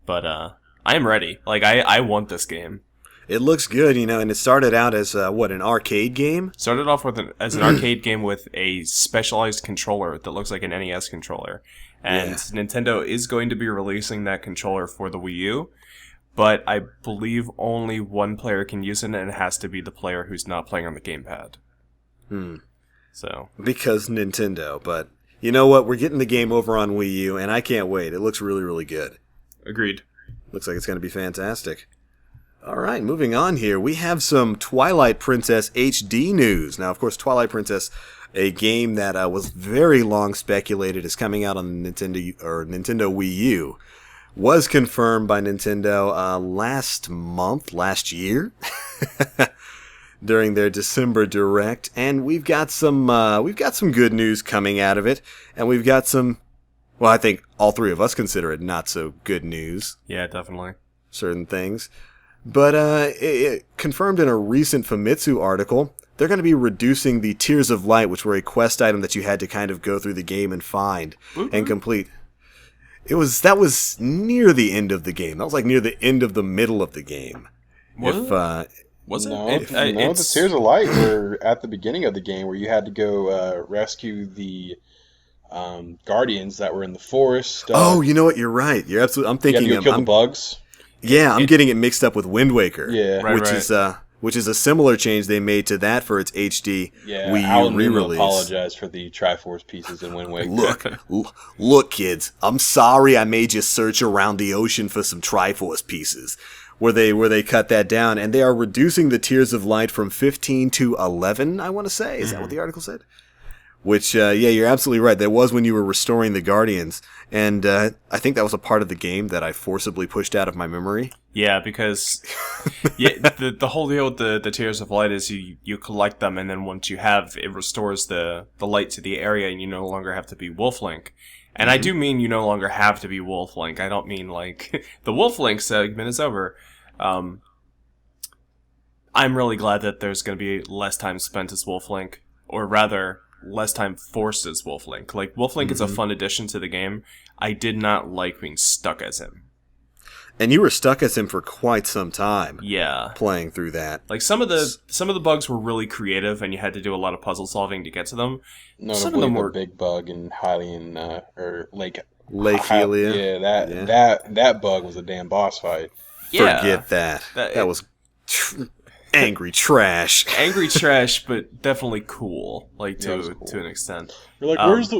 But I am ready. Like, I want this game. It looks good, you know, and it started out as, an arcade game? Started off with as an arcade game with a specialized controller that looks like an NES controller. And Nintendo is going to be releasing that controller for the Wii U. But I believe only one player can use it, and it has to be the player who's not playing on the gamepad. So because Nintendo, but you know what? We're getting the game over on Wii U, and I can't wait. It looks really, really good. Agreed. Looks like it's going to be fantastic. All right, moving on here. We have some Twilight Princess HD news. Now, of course, Twilight Princess, a game that was very long speculated is coming out on the Nintendo Wii U. Was confirmed by Nintendo last year, during their December Direct, and we've got some good news coming out of it, and we've got some, well, I think all three of us consider it not so good news. Yeah, definitely. Certain things, but it confirmed in a recent Famitsu article, they're going to be reducing the Tears of Light, which were a quest item that you had to kind of go through the game and find and complete. That was near the end of the game. That was like near the end of the middle of the game. Was it? No, the Tears of Light were at the beginning of the game where you had to go rescue the guardians that were in the forest. Oh, you know what? You're right. You're absolutely. I'm thinking. You had to go kill the bugs. Yeah, I'm getting it mixed up with Wind Waker. Yeah, which is a similar change they made to that for its HD Wii U re-release. Apologize for the Triforce pieces in Wind Waker. Look, kids. I'm sorry I made you search around the ocean for some Triforce pieces. where they cut that down, and they are reducing the tiers of light from 15 to 11. I want to say, is that what the article said? Which, yeah, you're absolutely right. That was when you were restoring the Guardians, and I think that was a part of the game that I forcibly pushed out of my memory. Yeah, because the whole deal with the Tears of Light is you collect them, and then once you have, it restores the light to the area, and you no longer have to be Wolf-Link. And I do mean you no longer have to be Wolf-Link. I don't mean, like, the Wolf-Link segment is over. I'm really glad that there's going to be less time spent as Wolf-Link, or rather, less time forced as Wolf-Link. Like, Wolf-Link is a fun addition to the game. I did not like being stuck as him. And you were stuck as him for quite some time. Yeah. Playing through that. Like, some of the bugs were really creative, and you had to do a lot of puzzle solving to get to them. Notably, Some of them the were big bug in Hylian, or Lake Hylia. Yeah, that bug was a damn boss fight. Yeah. Forget that. That was angry trash. Angry trash, but definitely cool. Like, Yeah, it was cool. to an extent. You're like, where's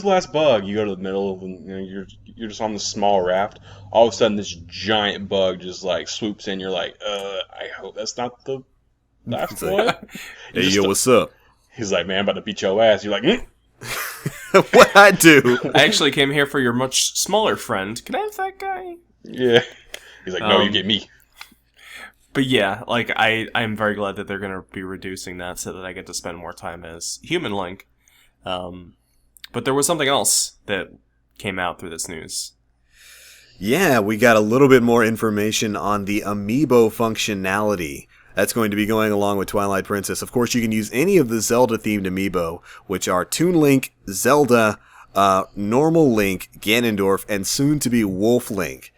the last bug? You go to the middle, and you're just on this small raft. All of a sudden, this giant bug just like swoops in. You're like, I hope that's not the last one. Hey, yo, what's up? He's like, man, I'm about to beat your ass. You're like, What I do? I actually came here for your much smaller friend. Can I have that guy? yeah. He's like, no, you get me. But yeah, like, I'm very glad that they're going to be reducing that so that I get to spend more time as Human Link. But there was something else that came out through this news. Yeah, we got a little bit more information on the amiibo functionality that's going to be going along with Twilight Princess. Of course, you can use any of the Zelda-themed amiibo, which are Toon Link, Zelda, Normal Link, Ganondorf, and soon-to-be Wolf Link.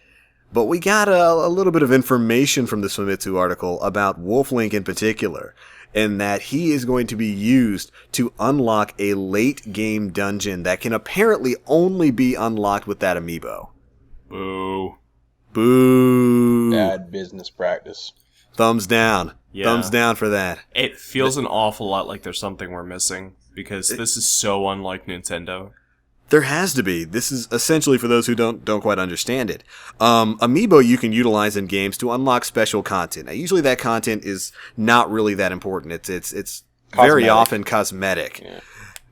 But we got a little bit of information from the Famitsu article about Wolf Link in particular, and that he is going to be used to unlock a late-game dungeon that can apparently only be unlocked with that amiibo. Boo. Boo. Bad business practice. Thumbs down. Yeah. Thumbs down for that. It feels an awful lot like there's something we're missing, because this is so unlike Nintendo. There has to be. This is essentially for those who don't quite understand it. Amiibo you can utilize in games to unlock special content. Now, usually that content is not really that important. It's very often cosmetic. Yeah.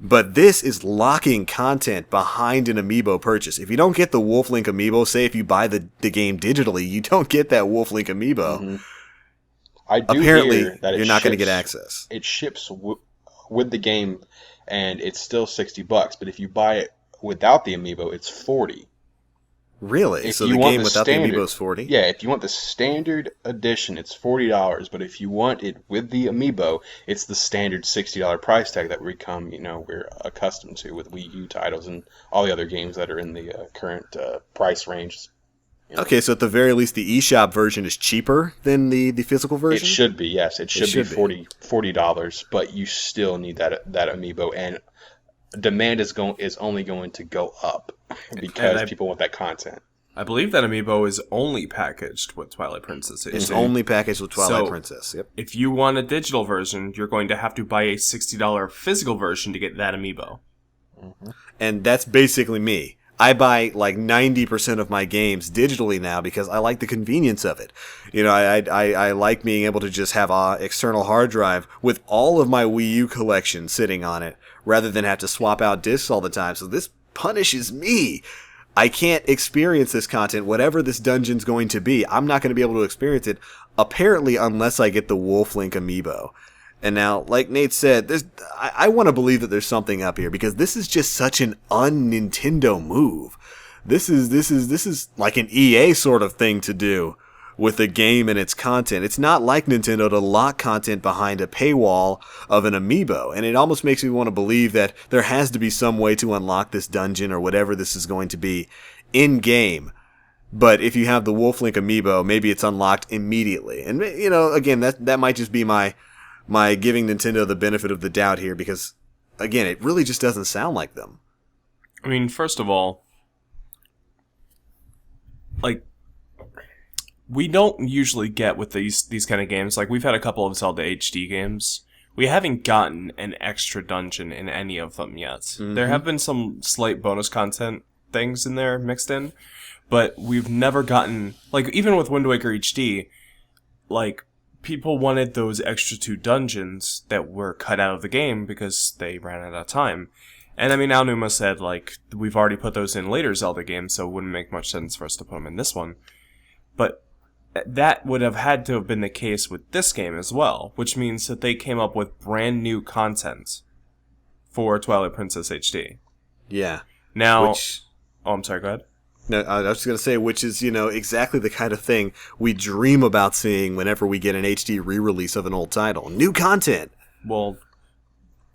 But this is locking content behind an amiibo purchase. If you don't get the Wolf Link amiibo, say if you buy the game digitally, you don't get that Wolf Link amiibo. Mm-hmm. I do Apparently, hear that you're not going to get access. It ships with the game, and it's still $60. But if you buy it without the amiibo, it's $40. Really? If So you the want game the without standard, the amiibo is $40? Yeah, if you want the standard edition, it's $40. But if you want it with the amiibo, it's the standard $60 price tag that we're accustomed to with Wii U titles and all the other games that are in the current price range. Okay, so at the very least, the eShop version is cheaper than the physical version? It should be, yes. It should be $40, but you still need that amiibo, and demand is only going to go up because people want that content. I believe that amiibo is only packaged with Twilight Princess. It's only packaged with Twilight So, Princess. Yep. If you want a digital version, you're going to have to buy a $60 physical version to get that amiibo. And that's basically me. I buy like 90% of my games digitally now because I like the convenience of it. You know, I like being able to just have an external hard drive with all of my Wii U collection sitting on it rather than have to swap out discs all the time. So this punishes me. I can't experience this content, whatever this dungeon's going to be. I'm not going to be able to experience it, apparently, unless I get the Wolf Link amiibo. And now, like Nate said, I want to believe that there's something up here because this is just such an un-Nintendo move. This is like an EA sort of thing to do with a game and its content. It's not like Nintendo to lock content behind a paywall of an amiibo. And it almost makes me want to believe that there has to be some way to unlock this dungeon or whatever this is going to be in game. But if you have the Wolf Link amiibo, maybe it's unlocked immediately. And, you know, again, that might just be my giving Nintendo the benefit of the doubt here because, again, it really just doesn't sound like them. I mean, first of all, like, we don't usually get with these kind of games. Like, we've had a couple of Zelda HD games. We haven't gotten an extra dungeon in any of them yet. Mm-hmm. There have been some slight bonus content things in there mixed in, But we've never gotten, like, even with Wind Waker HD, like, people wanted those extra 2 dungeons that were cut out of the game because they ran out of time. And I mean, Aonuma said, like, we've already put those in later Zelda games, so it wouldn't make much sense for us to put them in this one. But that would have had to have been the case with this game as well, which means that they came up with brand new content for Twilight Princess HD. Yeah. Now, I'm sorry, go ahead. No, I was just going to say, which is, exactly the kind of thing we dream about seeing whenever we get an HD re-release of an old title. New content! Well,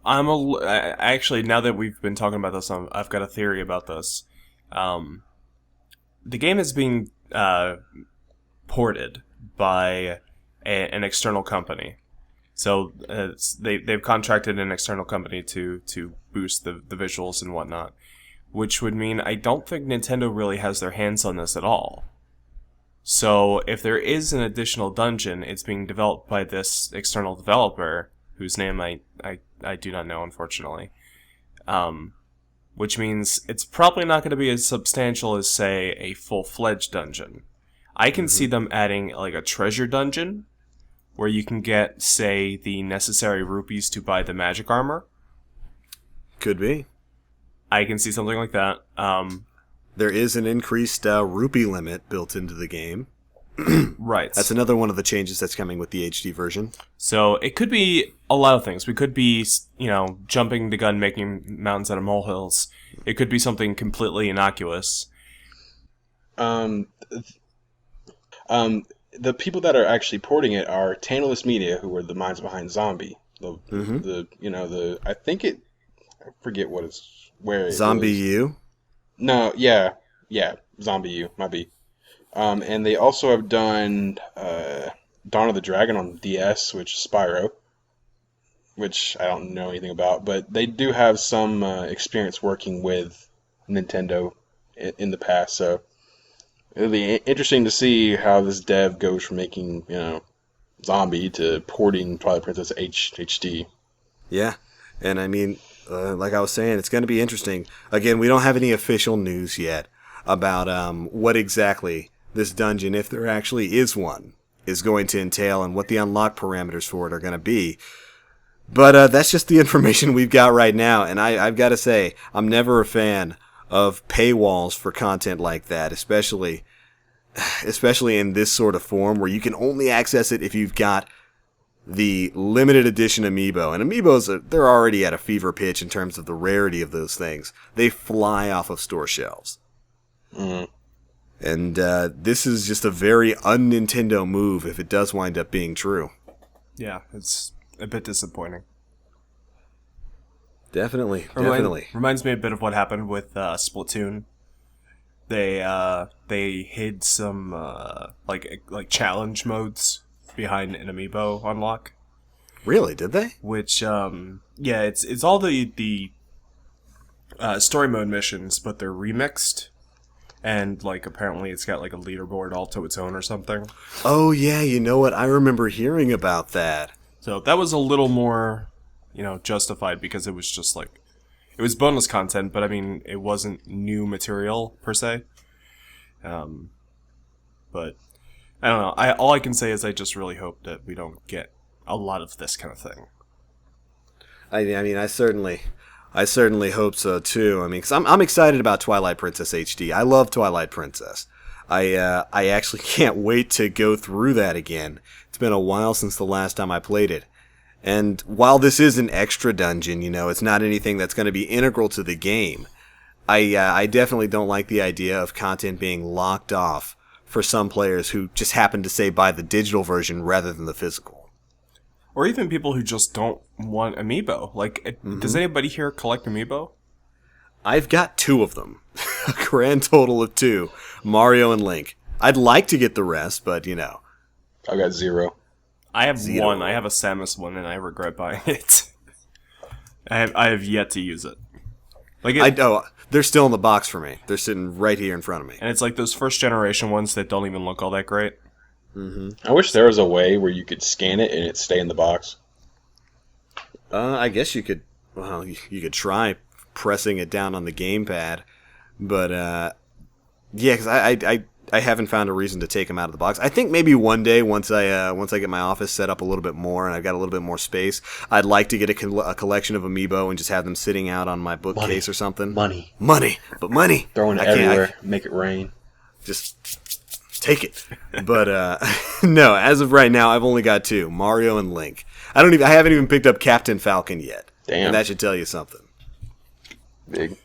actually, now that we've been talking about this, I've got a theory about this. The game is being ported by an external company. So they've contracted an external company to boost the visuals and whatnot. Which would mean I don't think Nintendo really has their hands on this at all. So if there is an additional dungeon, it's being developed by this external developer, whose name I do not know, unfortunately. Which means it's probably not going to be as substantial as, say, a full-fledged dungeon. I can see them adding, like, a treasure dungeon, where you can get, say, the necessary rupees to buy the magic armor. Could be. I can see something like that. There is an increased rupee limit built into the game. Right. That's another one of the changes that's coming with the HD version. So it could be a lot of things. We could be, jumping the gun, making mountains out of molehills. It could be something completely innocuous. The people that are actually porting it are Tantalus Media, who were the minds behind Zombie. I forget what it's. Where Zombie U? No, yeah, Zombie U, might be. And they also have done Dawn of the Dragon on DS, which is Spyro, which I don't know anything about, but they do have some experience working with Nintendo in the past, so it'll be interesting to see how this dev goes from making, Zombie to porting Twilight Princess HD. Yeah, and I mean... like I was saying, it's going to be interesting. Again, we don't have any official news yet about what exactly this dungeon, if there actually is one, is going to entail and what the unlock parameters for it are going to be. But that's just the information we've got right now, and I've got to say, I'm never a fan of paywalls for content like that, especially in this sort of form where you can only access it if you've got the limited edition amiibo. And amiibos, they're already at a fever pitch in terms of the rarity of those things. They fly off of store shelves. Mm. And this is just a very un-Nintendo move if it does wind up being true. Yeah, it's a bit disappointing. Definitely. Reminds me a bit of what happened with Splatoon. They hid some like challenge modes behind an amiibo unlock. Really? Did they? Which it's all the story mode missions, but they're remixed, and like apparently it's got like a leaderboard all to its own or something. Oh yeah, you know what? I remember hearing about that. So that was a little more, justified because it was just like it was bonus content, but I mean it wasn't new material per se. But I don't know. All I can say is I just really hope that we don't get a lot of this kind of thing. I mean, I certainly hope so too. I mean, cause I'm excited about Twilight Princess HD. I love Twilight Princess. I actually can't wait to go through that again. It's been a while since the last time I played it. And while this is an extra dungeon, it's not anything that's going to be integral to the game. I definitely don't like the idea of content being locked off for some players who just happen to say buy the digital version rather than the physical. Or even people who just don't want amiibo. Like, does anybody here collect amiibo? I've got 2 of them. A grand total of 2. Mario and Link. I'd like to get the rest, but I've got 0. I have 1. I have a Samus one, and I regret buying it. I have yet to use it. They're still in the box for me. They're sitting right here in front of me. And it's like those first generation ones that don't even look all that great. Mm-hmm. I wish there was a way where you could scan it and it stay in the box. I guess you could. Well, you could try pressing it down on the gamepad, but Yeah, because I haven't found a reason to take them out of the box. I think maybe one day, once I get my office set up a little bit more and I've got a little bit more space, I'd like to get a collection of Amiibo and just have them sitting out on my bookcase or something. Money. But money. Throwing it everywhere. Make it rain. Just take it. But no, as of right now, I've only got 2, Mario and Link. I haven't even picked up Captain Falcon yet. Damn. And that should tell you something. Big.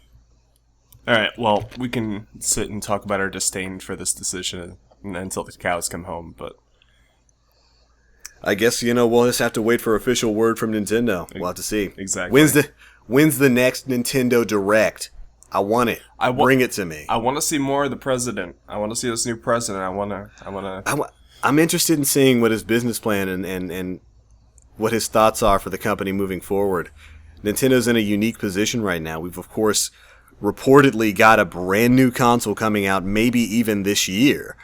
All right, well, we can sit and talk about our disdain for this decision until the cows come home, but I guess, we'll just have to wait for official word from Nintendo. We'll have to see. Exactly. When's the next Nintendo Direct? I want it. Bring it to me. I want to see more of the president. I want to see this new president. I'm interested in seeing what his business plan and what his thoughts are for the company moving forward. Nintendo's in a unique position right now. We've, of course, reportedly got a brand new console coming out maybe even this year.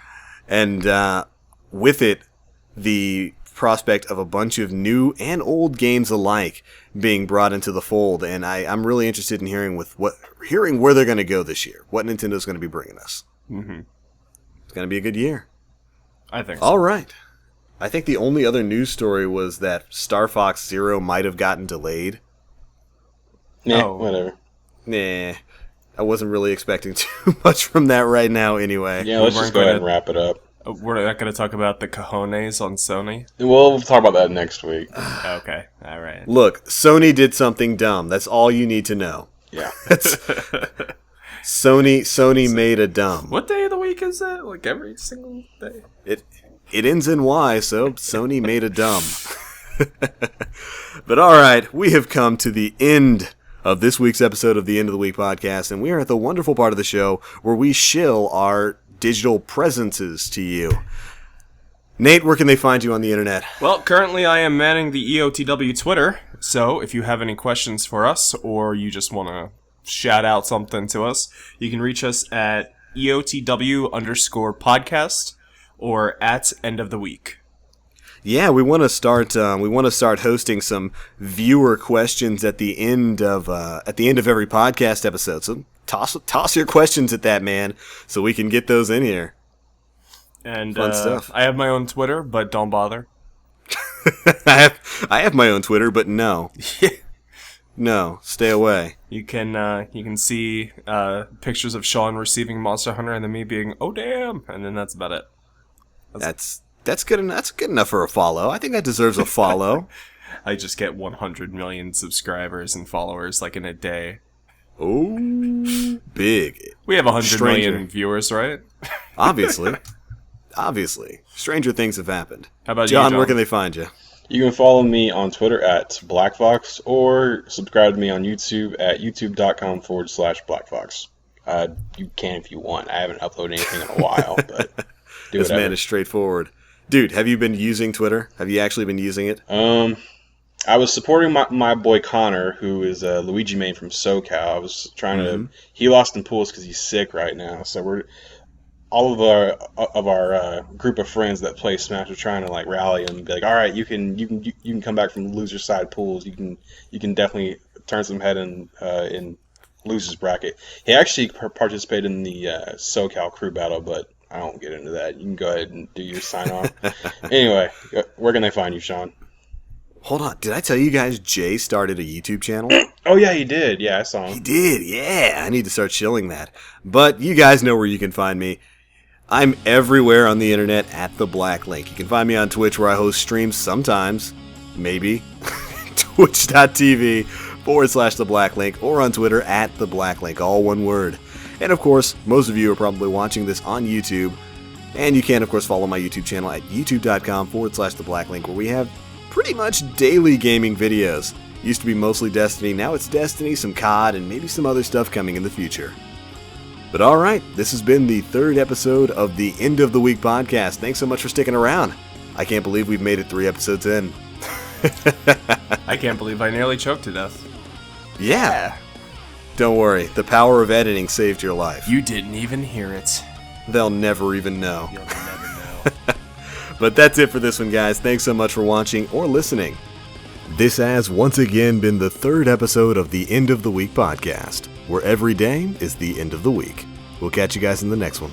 And with it, the prospect of a bunch of new and old games alike being brought into the fold. And I'm really interested in hearing where they're going to go this year, what Nintendo's going to be bringing us. Mm-hmm. It's going to be a good year. I think so. All right. I think the only other news story was that Star Fox Zero might have gotten delayed. Whatever. Nah. I wasn't really expecting too much from that right now anyway. Yeah, let's just go ahead and wrap it up. We're not going to talk about the cojones on Sony? We'll talk about that next week. Okay, all right. Look, Sony did something dumb. That's all you need to know. Yeah. Sony made a dumb. What day of the week is that? Like every single day? It ends in Y, so Sony made a dumb. But all right, we have come to the end of this week's episode of the End of the Week podcast, and we are at the wonderful part of the show where we shill our digital presences to you. Nate, where can they find you on the internet? Well, currently I am manning the EOTW Twitter, so if you have any questions for us or you just want to shout out something to us, you can reach us at EOTW_podcast or at End of the Week. Yeah, we want to start hosting some viewer questions at the end of every podcast episode. So toss your questions at that, man, so we can get those in here. And fun stuff. I have my own Twitter, but don't bother. I have my own Twitter, but no. No, stay away. You can see pictures of Sean receiving Monster Hunter and then me being, oh damn, and then that's about it. That's good enough. That's good enough for a follow. I think that deserves a follow. I just get 100 million subscribers and followers like in a day. Oh, big. We have 100 million viewers, right? Obviously. Stranger things have happened. How about John, you, where can they find you? You can follow me on Twitter at BlackFox or subscribe to me on YouTube at youtube.com/BlackFox. You can if you want. I haven't uploaded anything in a while, but do this whatever. man is straightforward. Dude, have you been using Twitter? Have you actually been using it? I was supporting my boy Connor, who is a Luigi main from SoCal. I was trying to. He lost in pools because he's sick right now. So we're all of our group of friends that play Smash are trying to like rally him and be like, all right, you can come back from loser side pools. You can definitely turn some head in losers bracket. He actually participated in the SoCal crew battle, but I won't get into that. You can go ahead and do your sign off. Anyway, where can they find you, Sean? Hold on. Did I tell you guys Jay started a YouTube channel? Oh, yeah, he did. Yeah, I saw him. He did, yeah. I need to start shilling that. But you guys know where you can find me. I'm everywhere on the internet at The Black Link. You can find me on Twitch where I host streams sometimes, maybe, twitch.tv/The Black Link, or on Twitter at The Black Link, all one word. And of course, most of you are probably watching this on YouTube. And you can, of course, follow my YouTube channel at youtube.com/The Black Link, where we have pretty much daily gaming videos. Used to be mostly Destiny, now it's Destiny, some COD, and maybe some other stuff coming in the future. But alright, this has been the 3rd episode of the End of the Week podcast. Thanks so much for sticking around. I can't believe we've made it 3 episodes in. I can't believe I nearly choked to death. Yeah. Don't worry, the power of editing saved your life. You didn't even hear it. They'll never even know. You'll never know. But that's it for this one, guys. Thanks so much for watching or listening. This has once again been the 3rd episode of the End of the Week podcast, where every day is the end of the week. We'll catch you guys in the next one.